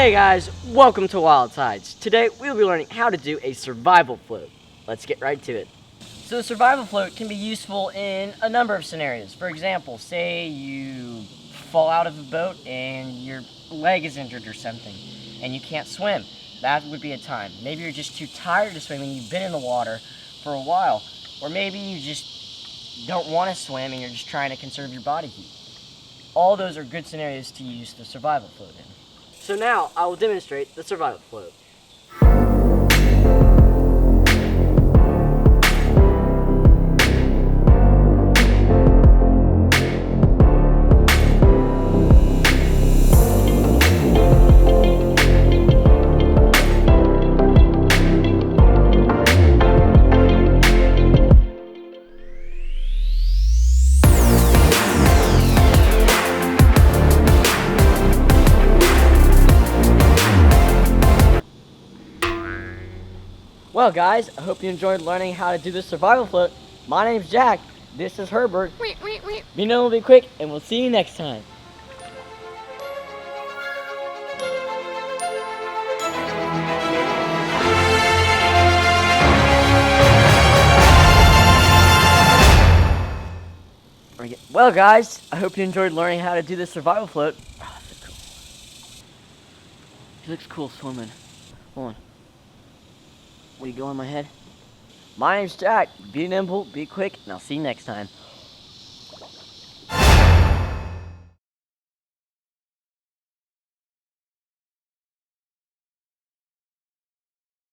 Hey guys, welcome to WILDsides. Today we'll be learning how to do a survival float. Let's get right to it. So the survival float can be useful in a number of scenarios. For example, say you fall out of a boat and your leg is injured or something and you can't swim. That would be a time. Maybe you're just too tired to swim and you've been in the water for a while. Or maybe you just don't want to swim and you're just trying to conserve your body heat. All those are good scenarios to use the survival float in. So now I will demonstrate the survival float. Well guys, I hope you enjoyed learning how to do the survival float. My name's Jack, this is Herbert. Be known will be quick, and we'll see you next time. Well guys, I hope you enjoyed learning how to do the survival float. Oh, that's cool. He looks cool swimming. Hold on. Will you go on my head? My name's Jack. Be nimble, be quick, and I'll see you next time.